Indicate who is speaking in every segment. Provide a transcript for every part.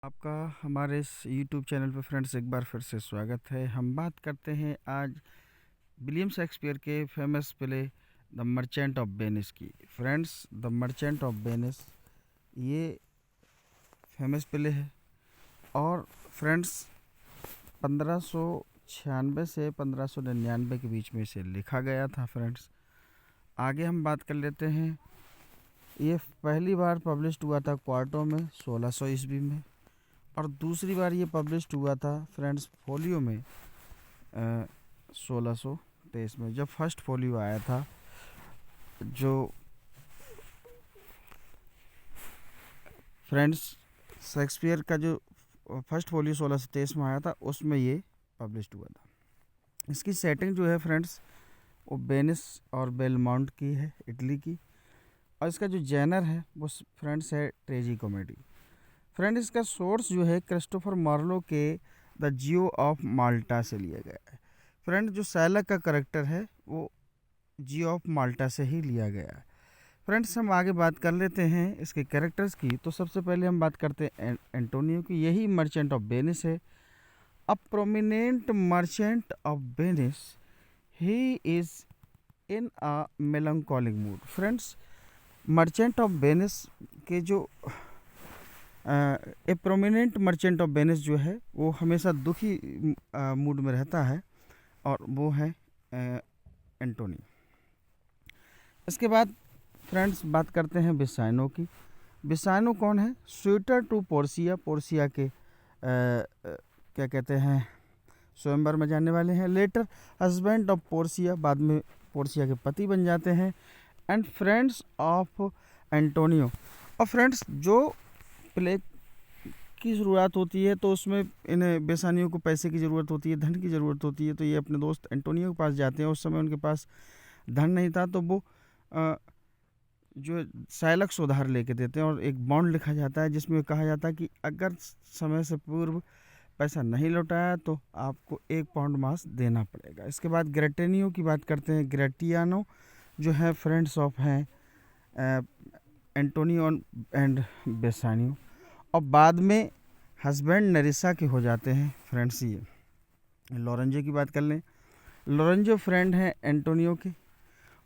Speaker 1: आपका हमारे इस यूट्यूब चैनल पे फ्रेंड्स एक बार फिर से स्वागत है। हम बात करते हैं आज विलियम शेक्सपियर के famous play the merchant of Venice की। Friends, the merchant of Venice ये फेमस प्ले है और फ्रेंड्स 1596 से 1599 के बीच में इसे लिखा गया था। फ्रेंड्स, आगे हम बात कर लेते हैं। ये पहली बार पब्लिश हुआ था क्वार्टो में 1600 ईस्वी में, और दूसरी बार ये पब्लिश हुआ था फ्रेंड्स फोलियो में 1623 में। जब फर्स्ट फोलियो आया था, जो फ्रेंड्स शेक्सपियर का जो फर्स्ट फोलियो 1623 में आया था, उसमें ये पब्लिश हुआ था। इसकी सेटिंग जो है फ्रेंड्स वो वेनिस और बेलमाउंट की है, इटली की, और इसका जो जेनर है वो फ्रेंड्स है ट्रेजी कॉमेडी। फ्रेंड, इसका सोर्स जो है क्रिस्टोफर मार्लो के द जियो ऑफ माल्टा से लिया गया है। फ्रेंड, जो सैलक का करेक्टर है वो जियो ऑफ माल्टा से ही लिया गया है। फ्रेंड्स, हम आगे बात कर लेते हैं इसके कैरेक्टर्स की। तो सबसे पहले हम बात करते हैं एंटोनियो की। यही मर्चेंट ऑफ वेनिस है। A prominent merchant of Venice, he is in a melancholic mood. Friends, merchant of Venice के जो a prominent merchant of Venice जो है वो हमेशा दुखी मूड में रहता है, और वो है एंटोनी। इसके बाद फ्रेंड्स बात करते हैं बिसाइनो की। बिसाइनो कौन है? स्वीटर टू पोर्सिया, पोर्सिया के क्या कहते हैं, स्वयंवर में जाने वाले हैं। लेटर हस्बैंड ऑफ पोर्सिया, बाद में पोर्सिया के पति बन जाते हैं। And friends of Antonio. और फ्रेंड्स, जो प्ले की शुरुआत होती है तो उसमें इन्हें बेसानियों को पैसे की ज़रूरत होती है, धन की ज़रूरत होती है, तो ये अपने दोस्त एंटोनियो के पास जाते हैं। उस समय उनके पास धन नहीं था, तो वो जो साइलक्स उधार लेके देते हैं, और एक बॉन्ड लिखा जाता है जिसमें कहा जाता है कि अगर समय से पूर्व पैसा नहीं लौटाया तो आपको 1 पाउंड मांस देना पड़ेगा। इसके बाद ग्रेटेनियो की बात करते हैं। ग्रेटियानो जो है फ्रेंड्स ऑफ हैं एंटोनियो एंड बेसानियो, और बाद में हस्बैंड नरिसा के हो जाते हैं फ्रेंड्स। ये लॉरेंजो की बात कर लें। लॉरेंजो फ्रेंड हैं एंटोनियो के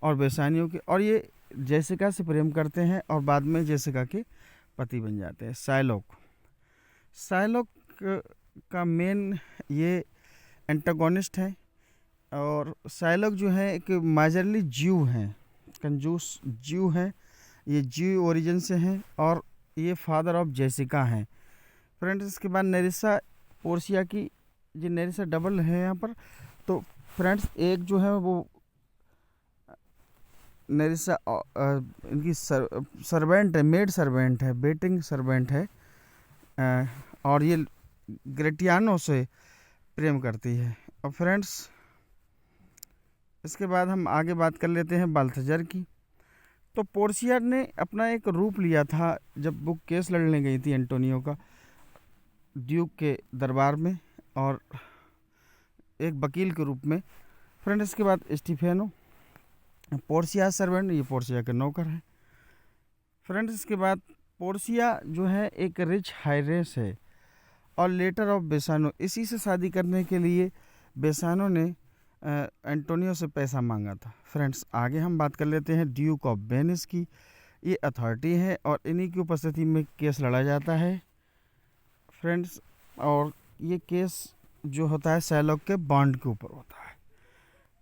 Speaker 1: और बेसानियो के, और ये जेसिका से प्रेम करते हैं और बाद में जेसिका के पति बन जाते हैं। साइलोक, साइलोक का मेन ये एंटागोनिस्ट है, और साइलोक जो है एक मेजरली ज्यू हैं, कंजूस ज्यू हैं। ये ज्यू ओरिजिन से हैं और ये फादर ऑफ जेसिका हैं। फ्रेंड्स, इसके बाद नरिसा पोर्सिया की, जो नरिसा डबल है यहाँ पर। तो फ्रेंड्स, एक जो है वो नरिसा इनकी सर्वेंट है, मेड सर्वेंट है, बेटिंग सर्वेंट है, और ये ग्रेटियानो से प्रेम करती है। और फ्रेंड्स, इसके बाद हम आगे बात कर लेते हैं बाल्थजर की। तो पोर्सिया ने अपना एक रूप लिया था जब वो केस लड़ने गई थी एंटोनियो का ड्यूक के दरबार में, और एक वकील के रूप में। फ्रेंड, इसके बाद स्टीफेनो, पोर्सिया सर्वेंट, ये पोर्सिया के नौकर हैं। फ्रेंड्स, इसके बाद पोर्सिया जो है एक रिच हायरेस है, और लेटर ऑफ बेसानो, इसी से शादी करने के लिए बेसानो ने एंटोनियो से पैसा मांगा था। फ्रेंड्स, आगे हम बात कर लेते हैं ड्यूक ऑफ वेनिस की। ये अथॉरिटी है और इन्हीं की उपस्थिति में केस लड़ा जाता है फ्रेंड्स, और ये केस जो होता है सैलॉक के बॉन्ड के ऊपर होता है।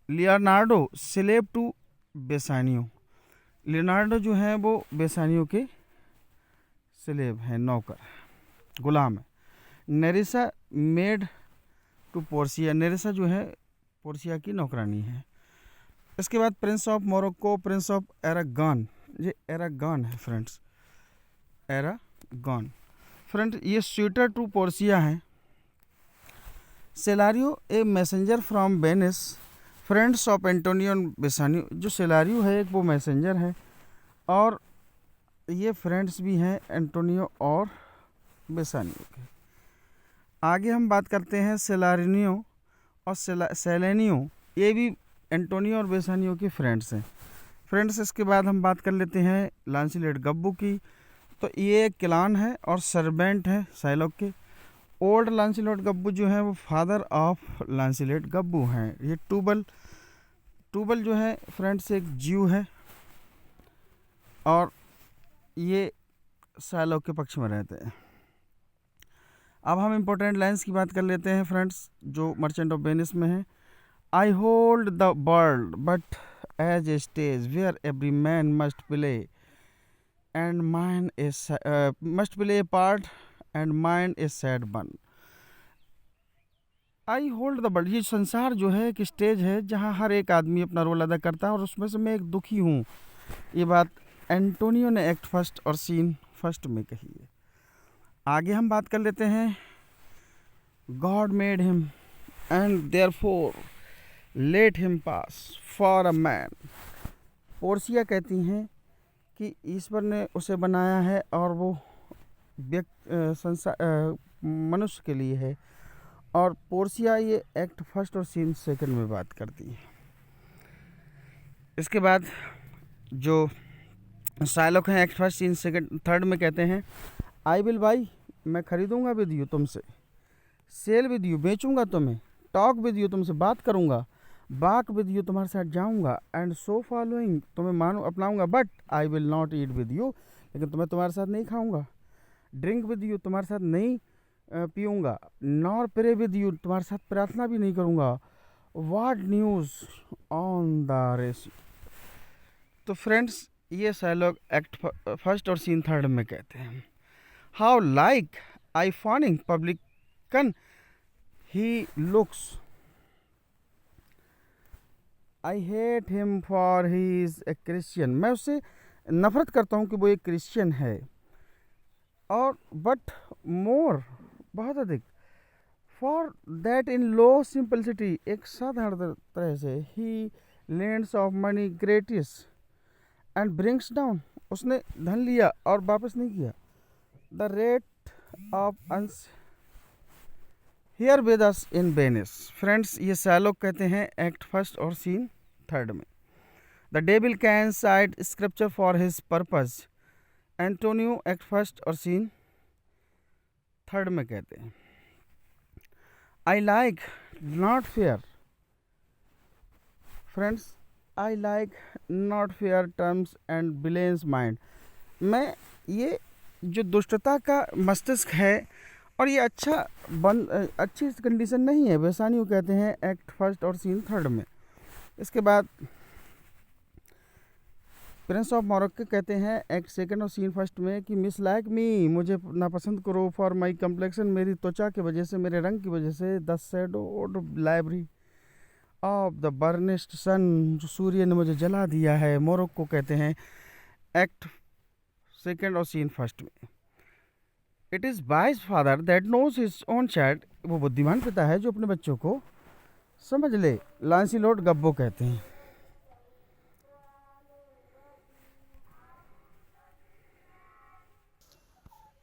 Speaker 1: लियोनार्डो स्लेव टू बेसानियो, लियोनार्डो जो है वो बेसानियो के स्लेव हैं, नौकर, गुलाम है। Nerissa maid to Portia, Nerissa जो है पोर्सिया की नौकरानी है। इसके बाद prince of Morocco, prince of Aragon, ये एरागॉन है फ्रेंड्स, एरागॉन। फ्रेंड्स, ये स्वीटर टू पोर्सिया है। Salerio a messenger from Venice, friends of Antonio Bassanio. जो सेलारियो है एक वो मैसेंजर है, और ये फ्रेंड्स भी हैं एंटोनियो और बेसानियो के। आगे हम बात करते हैं सेलारिनियो और सेलेनियो, ये भी एंटोनियो और बेसानियो के फ्रेंड्स हैं। फ्रेंड्स, इसके बाद हम बात कर लेते हैं लांसिलेट गब्बू की। तो ये एक क्लान है और सर्वेंट है शाइलॉक के। ओल्ड लांसिलोट गब्बू जो है वो फादर ऑफ लांसिलेट गब्बू हैं। ये टूबल जो है फ्रेंड्स एक जीव है और ये शाइलॉक के पक्ष में रहते हैं। अब हम इम्पोर्टेंट लाइन्स की बात कर लेते हैं फ्रेंड्स, जो मर्चेंट ऑफ वेनिस में है। I hold the world but as a stage where every man must play and mine is must play a part and mind is sad one. I hold the world, ये संसार जो है एक stage है जहाँ हर एक आदमी अपना रोल अदा करता है और उसमें से मैं एक दुखी हूँ। ये बात एंटोनियो ने एक्ट फर्स्ट और सीन फर्स्ट में कही है। आगे हम बात कर लेते हैं। God made him and therefore let him pass for a man. Portia कहती हैं कि ईश्वर ने उसे बनाया है और वो मनुष्य के लिए है। और पोर्सिया ये एक्ट फर्स्ट और सीन सेकंड में बात करती है। इसके बाद जो शाइलॉक हैं act first scene second third में कहते हैं आई विल बाई, मैं खरीदूंगा विद यू तुमसे, सेल विद यू बेचूंगा तुम्हें, टॉक विद यू तुमसे बात करूंगा, बाक विद यू तुम्हारे साथ जाऊंगा, एंड सो फॉलोइंग तुम्हें मानू अपनाऊंगा, but I will not eat with you, लेकिन तुम्हें तुम्हारे साथ नहीं खाऊंगा, ड्रिंक विद यू तुम्हारे साथ नहीं पीऊँगा, नॉर प्रे विद यू तुम्हारे साथ प्रार्थना भी नहीं करूँगा, what news on the race. तो फ्रेंड्स ये शाइलॉक एक्ट फर्स्ट और सीन थर्ड में कहते हैं। How like I fawning publican he looks, I hate him for he is a Christian, मैं उससे नफरत करता हूँ कि वो एक क्रिश्चियन है। और बट मोर बहुत अधिक, for that in low simplicity एक साधारण तरह से, he lends of money gratis and brings down, उसने धन लिया और वापस नहीं किया, the rate of usance here with us in Venice. Friends ये शाइलॉक कहते हैं एक्ट फर्स्ट और सीन थर्ड में। The devil can cite scripture for his purpose, Antonio act first और सीन थर्ड में कहते हैं। I like not fair, friends I like not fair terms and villain's mind, मैं ये जो दुष्टता का मस्तिष्क है और ये अच्छी कंडीशन नहीं है, वैसानियों कहते हैं एक्ट फर्स्ट और सीन थर्ड में। इसके बाद प्रिंस ऑफ मोरक्को कहते हैं एक्ट सेकंड और सीन फर्स्ट में कि मिस लाइक मी, मुझे नापसंद करो, फॉर माई कम्प्लेक्शन, मेरी त्वचा की वजह से, मेरे रंग की वजह से, द शैडोड लाइब्रेरी ऑफ द बर्निस्ट सन, जो सूर्य ने मुझे जला दिया है। मोरक्को कहते हैं एक्ट सेकंड और सीन फर्स्ट में। It is wise father that knows his own child, वो बुद्धिमान पिता है जो अपने बच्चों को समझ ले, लांसिलोट गब्बो कहते हैं।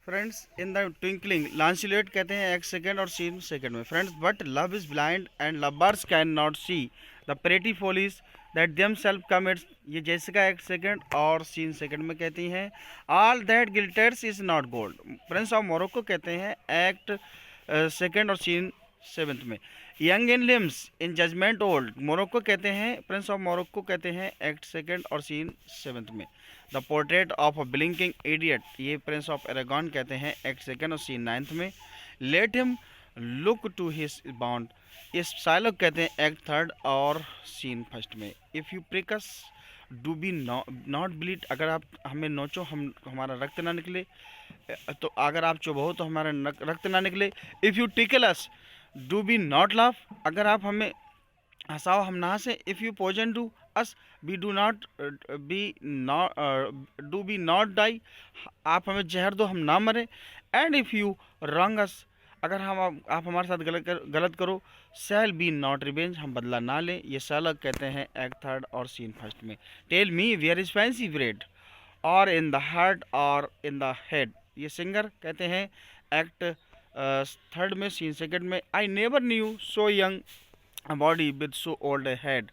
Speaker 1: Friends in the twinkling Launcelot कहते हैं एक्ट सेकंड और सीन सेकंड में। Friends but love is blind and lovers can not see the pretty follies that them self commits, ये जेसिका एक्ट सेकंड और सीन सेकंड में कहती हैं। All that glitters is not gold, prince of Morocco कहते हैं act second और scene seventh में। Young in limbs in judgement old, Morocco कहते हैं, प्रिंस ऑफ मोरक्को कहते हैं एक्ट सेकंड और सीन सेवंथ में। The portrait of a blinking idiot, ये प्रिंस ऑफ एरागॉन कहते हैं एक्ट सेकंड और सीन नाइन्थ में। Let him look to his bond, इस शाइलॉक कहते हैं एक्ट थर्ड और सीन फर्स्ट में। If you prick us do B not bleed, अगर आप हमें नोचो हमारा रक्त ना निकले, तो अगर आप चुभो तो हमारा रक्त ना निकले। If you tickle us do B not laugh, अगर आप हमें हंसाओ हम ना हंसे। If you poison do us we do not do B not die, आप हमें जहर दो हम ना मरे। And if you wrong us, अगर आप हमारे साथ गलत करो, शैल बी नॉट रिवेंज, हम बदला ना लें। ये शाइलॉक कहते हैं एक्ट थर्ड और सीन फर्स्ट में। Tell me where is fancy bred, और इन द हार्ट और इन द हेड, ये सिंगर कहते हैं एक्ट थर्ड में सीन सेकंड में। I never knew so young body with so old head,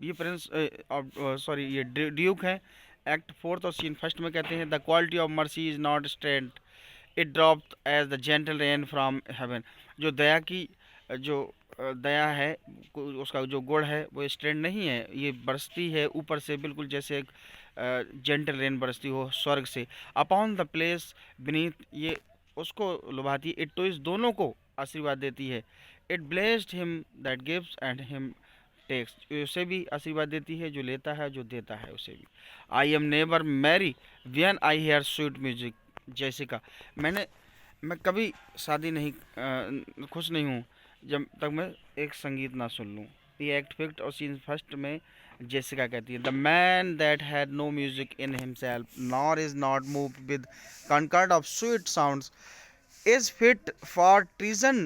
Speaker 1: ये प्रिंस ये ड्यूक है एक्ट फोर्थ और सीन फर्स्ट में कहते हैं the quality of mercy is not strength, it dropped as the gentle rain from heaven. जो दया की जो दया है, उसका जो गुण है वो स्ट्रेंथ नहीं है, ये बरसती है ऊपर से, बिल्कुल जैसे एक जेंटल रेन बरसती हो स्वर्ग से। अपॉन द प्लेस बीनीथ, ये उसको लुभाती है। इट टू दोनों को आशीर्वाद देती है। It blessed him that gives and him takes, उसे भी आशीर्वाद देती है जो लेता है, जो देता है उसे भी। I am never marry when I hear sweet music, Jessica, मैं कभी शादी नहीं खुश नहीं हूँ जब तक मैं एक संगीत ना सुन लूँ। ये एक्ट फिफ्थ और सीन फर्स्ट में जेसिका कहती है the man that had no music in himself nor is not moved with concord of sweet sounds is fit for treason,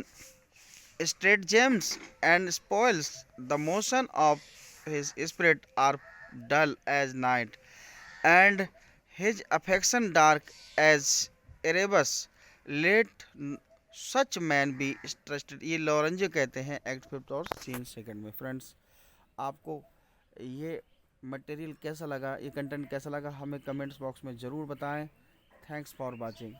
Speaker 1: stratagems, and spoils. The motion of his spirit are dull as night, and his affection dark as Erebus. Let such man be trusted। ये Lorenzo कहते हैं act fifth और scene second में। Friends, आपको ये material कैसा लगा, ये कंटेंट कैसा लगा, हमें कमेंट्स बॉक्स में ज़रूर बताएं। Thanks for watching.